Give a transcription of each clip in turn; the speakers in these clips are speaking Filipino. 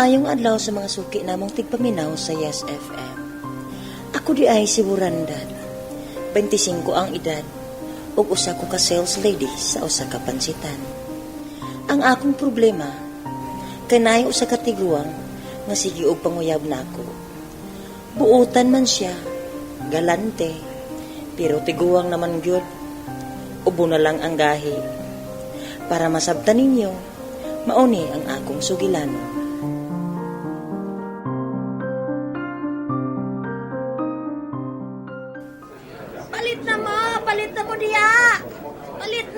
Maayong adlaw sa mga suki namong tigpaminaw sa Yes FM. Ako di ay si Burandat. 25 ang edad ug usa ko ka sales lady sa usa ka pansitan. Ang akong problema kay naay usa ka tiguang nga sige og panguyab nako. Buutan man siya, galante, pero tiguang naman gyud. Ubo na lang ang gahi. Para masabtan ninyo, mauni ang akong sugilanon. Palit na mo diya! Palit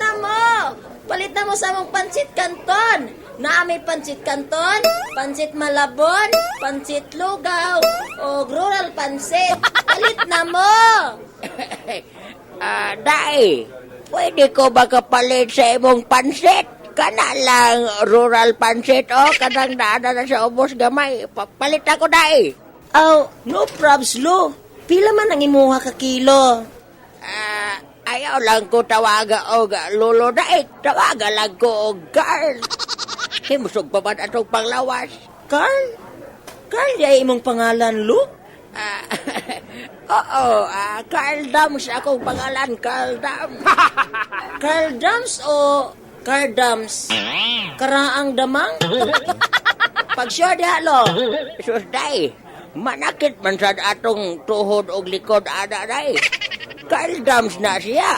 na mo sa mong pansit kanton! Naami pansit kanton, pansit malabon, pansit lugaw, o rural pansit. Palit na mo! Dai, pwede ko ba kapalit sa imong pansit? Kana lang rural pansit o kanang naana na sa ubos gamay. Papalit ako, Dai. Aw, no probs, Lo. Pila man ang imuha ka kilo? Ayaw lang ko tawaga og lolo, Dai. Tawaga lang ko og Carl. Himusog pa ba atong panglawas? Carl? Carl di ay imong pangalan, Lo? Oo, Carl Dams akong pangalan, Carl Dams. Carl Dams o Carl Dams? Karaang damang? Pag sure di halo. Sus, Dai. Manakit man sa atong tuhod og likod, ada, Dai. Carl Dams na siya.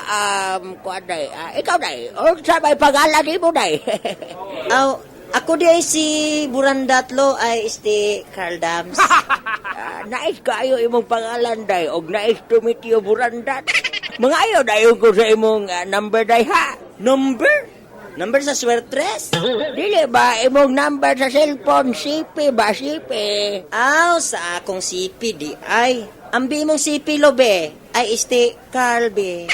Kuan, Dai. Ikaw, Dai. O sabay pangalan di mo, Dai. Aw, ako di ay si Burandat, Lo, ay este Carl Dams. Nais kayo imong pangalan, Dai. Og nais to meet you, Burandat. Mga ayo, Dai, ko sa imong number, Dai, ha? Number? Number sa swertres? Dili ba imong number sa cellphone? CP ba, CP? Aw, sa akong sipi di ay. Ambi mong sipi, Lo, be. Ay este Carl, be.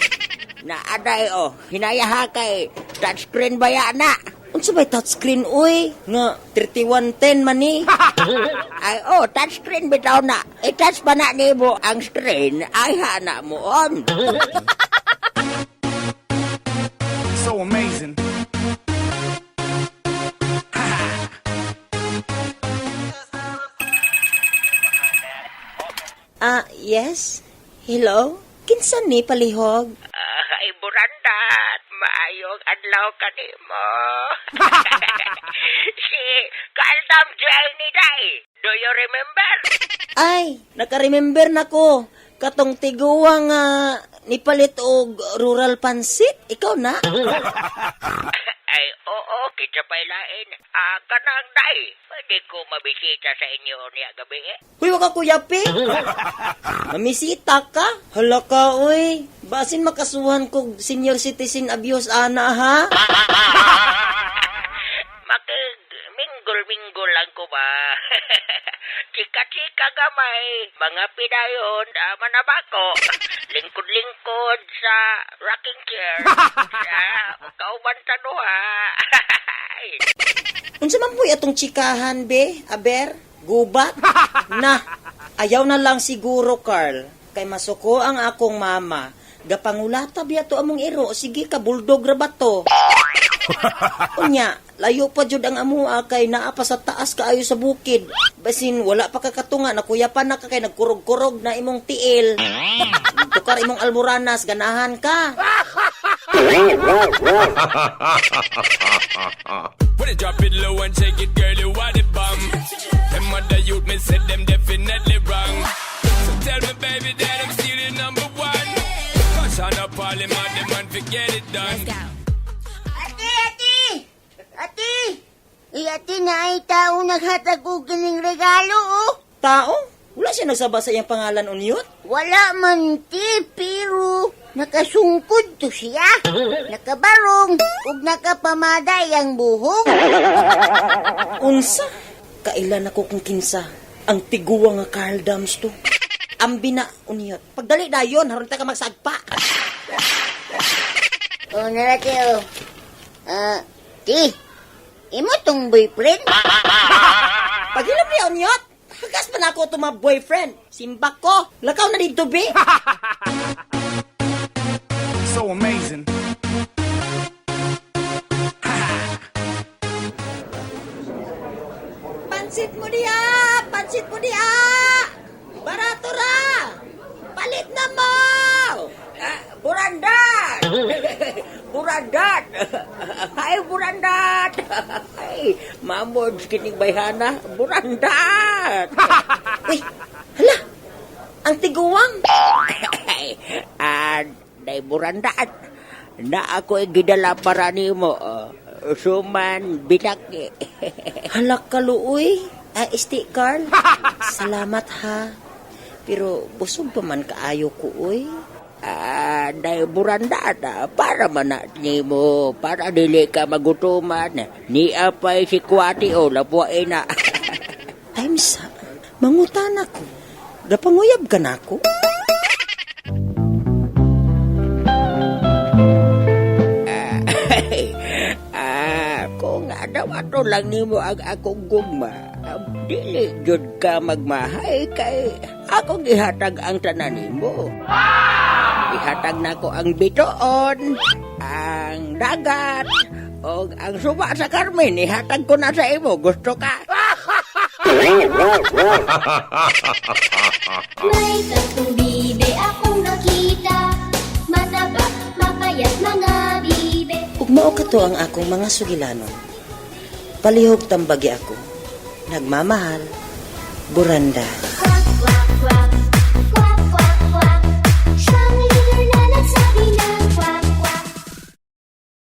Naaday, hinaya ha kay touchscreen ba ya na? Unsa bay touchscreen, uy? Nga, 3110 man ni. Ay, touchscreen bitaw na. I-touch pa na nimo ang screen, ay hana mo on. So amazing. Yes? Hello? Kinsan ni palihog? Ay, Burandat, maayong adlaw ka nimo. Si Carl Dams ni Dai. Do you remember? Ay, naka-remember na ko. Katong tiguang nipalit og rural pansit. Ikaw na? Ay, oo, kita pa ilain. Kanang Dai, pwede ko mabisita sa inyo niya gabi. Huy, waka kuyapi. Mamisita ka? Hala ka, uy. Basin makasuhan kog senior citizen abuse, ana, ha? Minggol lang ko ba? Chika-chika gamay. Mga pidayon, manabako. Lingkod-lingkod sa rocking chair. Sa kauban tanuha. Unsa man puy atong chikahan, be? Aber? Gubat? Na, ayaw na lang siguro, Carl. Kay masuko ang akong mama. Gapangulata biya to among iro. Sige ka, bulldog ra ba to? Unya, layo pa jud ang amua kay naa pa sa taas kaayo sa bukid. Basin wala pa kakatunga na kuyapan na ka kay nagkurog-kurog na imong tiil. Tukar imong almoranas, ganahan ka. When you drop it low and shake it, girl, you want it bang. Them other youth, me said them definitely wrong. So tell me, baby, that I'm still the number one. Cause on the parliament, the man forget it done. Ate! Ate na ay tao naghatag og kining regalo, oh. Tao? Wala siya nagsaba sa iyang pangalan unyot? Wala man, ti, pero nakasungkod to siya. Nakabarong, ug nakapamaday ang buhok. Unsa? Kailan ako kung kinsa ang tiguwa nga Carl Dams to? Ambi na unyot. Pagdali dayon, haron ta ka magsagpa. Narate, ti, imo tong boyfriend? Pagilap niya unyot. Hagas pa na ako to mga boyfriend. Simbak ko. Lakaw na dito, be. So amazing. Pansit mo diya! Pansit mo diya! Barato ra! Palit na mo! Burandat! Burandat! Ay, Burandat! Ay, mamod kining bayhana. Burandat! Uy, hala! Ang tiguwang! Day Burandat. Na ako gidala para nimo. Suman binaki. Halak ka luoy. Isti, Carl. Salamat ha. Pero busog pa man kaayo ko, uy. Day Burandat, para man na nimo, para dili ka magutuman. Ni apay si Kwati o lapuay na. Times ha. Mangutan ako. Napanguyab ka na ako. Kung adawato lang nimo ang akong gugma, dili jud ka magmahay kay akong gihatag ang tanan nimo. Ihatag nako ang bitoon, ang dagat, o ang suba sa Carmen. Ihatag ko na sa imo. Gusto ka? May tatlong bibe akong nakita, mataba, mapayat mga bibe. Ug mao kato ang akong mga sugilanon. Palihog tambagi ako. Nagmamahal, Burandat.